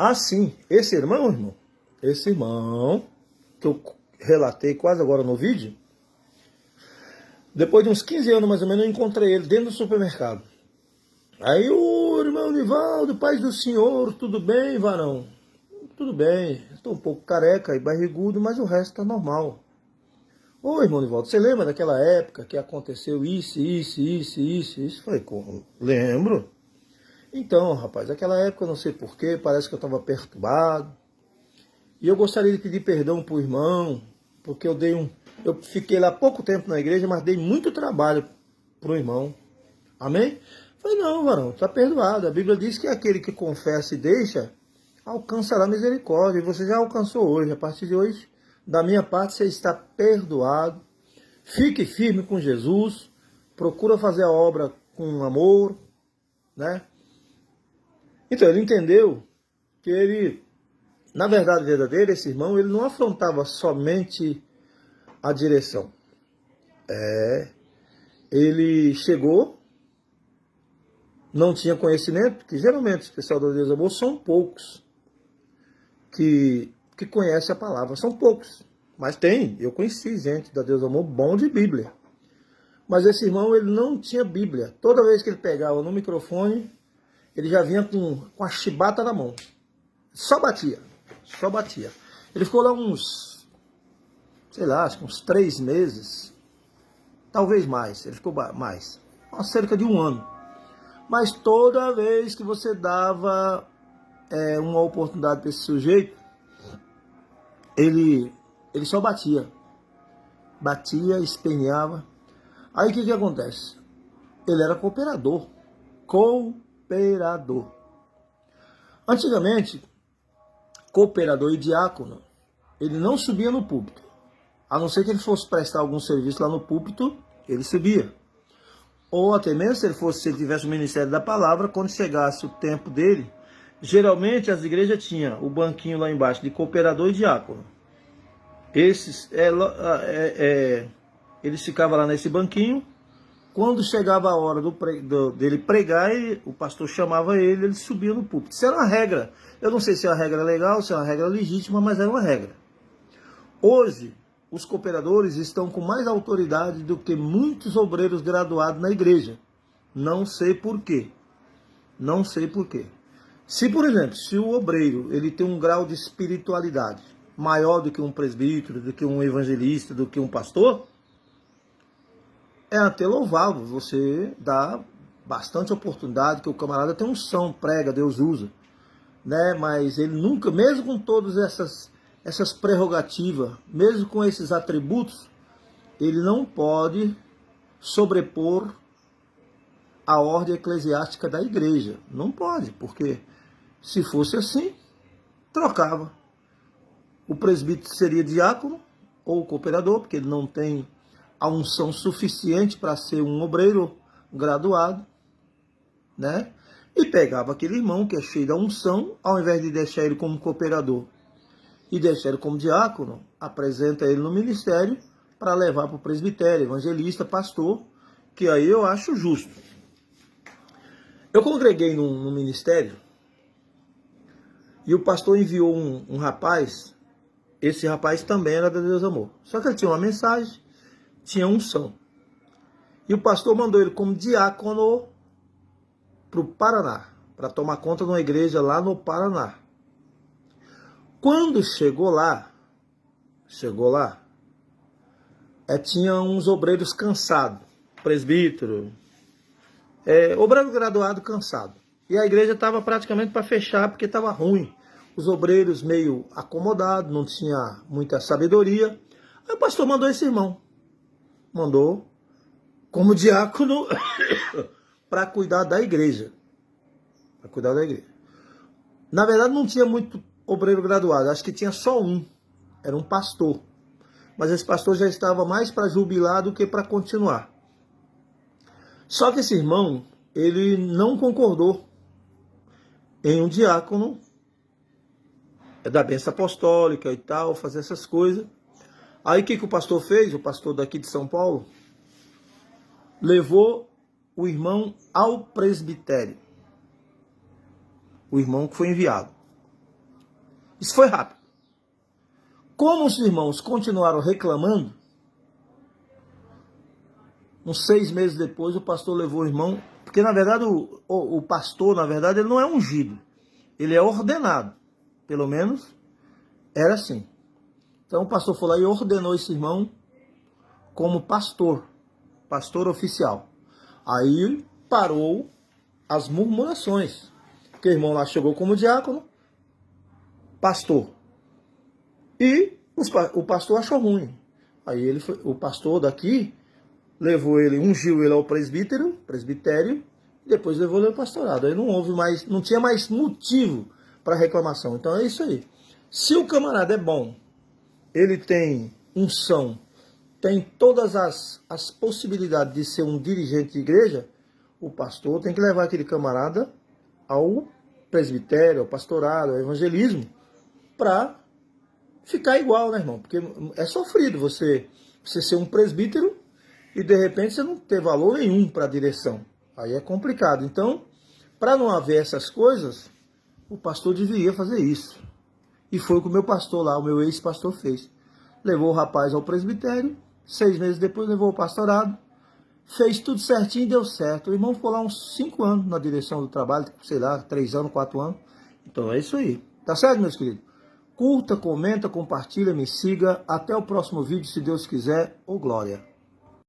Ah, sim, esse irmão, que eu relatei quase agora no vídeo, depois de uns 15 anos mais ou menos, eu encontrei ele dentro do supermercado. Aí o irmão Nivaldo, paz do senhor, tudo bem, varão? Tudo bem, estou um pouco careca e barrigudo, mas o resto tá normal. Ô, irmão Nivaldo, você lembra daquela época que aconteceu isso? Falei, como? Lembro. Então, rapaz, aquela época eu não sei porquê, parece que eu estava perturbado. E eu gostaria de pedir perdão pro irmão, porque eu fiquei lá pouco tempo na igreja, mas dei muito trabalho pro irmão. Amém? Falei, não, varão, tá perdoado. A Bíblia diz que aquele que confessa e deixa, alcançará misericórdia. E você já alcançou hoje. A partir de hoje, da minha parte, você está perdoado. Fique firme com Jesus. Procura fazer a obra com amor, né? Então, ele entendeu que ele, na verdade verdadeira, esse irmão, ele não afrontava somente a direção. Ele chegou, não tinha conhecimento, porque geralmente os pessoal da Deus Amor são poucos que conhecem a palavra, são poucos. Mas tem, eu conheci gente da Deus Amor bom de Bíblia. Mas esse irmão, ele não tinha Bíblia. Toda vez que ele pegava no microfone, ele já vinha com a chibata na mão. Só batia. Ele ficou lá uns, sei lá, acho que uns 3 meses, talvez mais, ele ficou mais, cerca de 1 ano. Mas toda vez que você dava uma oportunidade para esse sujeito, ele só batia, esperneava. Aí o que acontece? Ele era cooperador. Antigamente, cooperador e diácono, ele não subia no púlpito. A não ser que ele fosse prestar algum serviço lá no púlpito, ele subia. Ou até mesmo se ele tivesse o ministério da palavra, quando chegasse o tempo dele, geralmente as igrejas tinham o banquinho lá embaixo de cooperador e diácono. Eles ficavam lá nesse banquinho. Quando chegava a hora dele pregar, o pastor chamava ele subia no púlpito. Isso era uma regra. Eu não sei se é uma regra legal, se é uma regra legítima, mas era uma regra. Hoje, os cooperadores estão com mais autoridade do que muitos obreiros graduados na igreja. Não sei por quê. Se, por exemplo, se o obreiro ele tem um grau de espiritualidade maior do que um presbítero, do que um evangelista, do que um pastor, é até louvável, você dá bastante oportunidade, que o camarada tem unção, prega, Deus usa, né? Mas ele nunca, mesmo com todas essas prerrogativas, mesmo com esses atributos, ele não pode sobrepor a ordem eclesiástica da igreja. Não pode, porque se fosse assim, trocava. O presbítero seria diácono ou cooperador, porque ele não tem a unção suficiente para ser um obreiro graduado, né? E pegava aquele irmão que é cheio da unção, ao invés de deixar ele como cooperador e deixar ele como diácono, apresenta ele no ministério para levar para o presbitério, evangelista, pastor, que aí eu acho justo. Eu congreguei num ministério e o pastor enviou um rapaz. Esse rapaz também era da Deus Amor, só que ele tinha uma mensagem, tinha unção. E o pastor mandou ele como diácono para o Paraná, para tomar conta de uma igreja lá no Paraná. Quando chegou lá, tinha uns obreiros cansados, presbítero, obreiro graduado cansado. E a igreja estava praticamente para fechar, porque estava ruim. Os obreiros meio acomodados, não tinha muita sabedoria. Aí o pastor mandou esse irmão. Mandou como diácono para cuidar da igreja. Na verdade, não tinha muito obreiro graduado. Acho que tinha só um. Era um pastor. Mas esse pastor já estava mais para jubilar do que para continuar. Só que esse irmão, ele não concordou em um diácono da bênção apostólica e tal, fazer essas coisas. Aí o que o pastor fez? O pastor daqui de São Paulo levou o irmão ao presbitério. O irmão que foi enviado. Isso foi rápido. Como os irmãos continuaram reclamando, uns 6 meses depois o pastor levou o irmão, porque na verdade o pastor, na verdade, ele não é ungido, ele é ordenado, pelo menos era assim. Então o pastor foi lá e ordenou esse irmão como pastor oficial. Aí parou as murmurações, porque o irmão lá chegou como diácono, pastor, e o pastor achou ruim. Aí o pastor daqui levou ele, ungiu ele ao presbitério, e depois levou ele ao pastorado. Aí não tinha mais motivo para reclamação. Então é isso aí. Se o camarada é bom, ele tem unção, tem todas as possibilidades de ser um dirigente de igreja, o pastor tem que levar aquele camarada ao presbitério, ao pastorado, ao evangelismo, para ficar igual, né, irmão? Porque é sofrido você ser um presbítero e de repente você não ter valor nenhum para a direção. Aí é complicado. Então, para não haver essas coisas, o pastor deveria fazer isso. E foi o que o meu pastor lá, o meu ex-pastor fez. Levou o rapaz ao presbitério, 6 meses depois levou ao pastorado, fez tudo certinho e deu certo. O irmão ficou lá uns 5 anos na direção do trabalho, sei lá, 3 anos, 4 anos. Então é isso aí. Tá certo, meus queridos? Curta, comenta, compartilha, me siga. Até o próximo vídeo, se Deus quiser. Ô glória!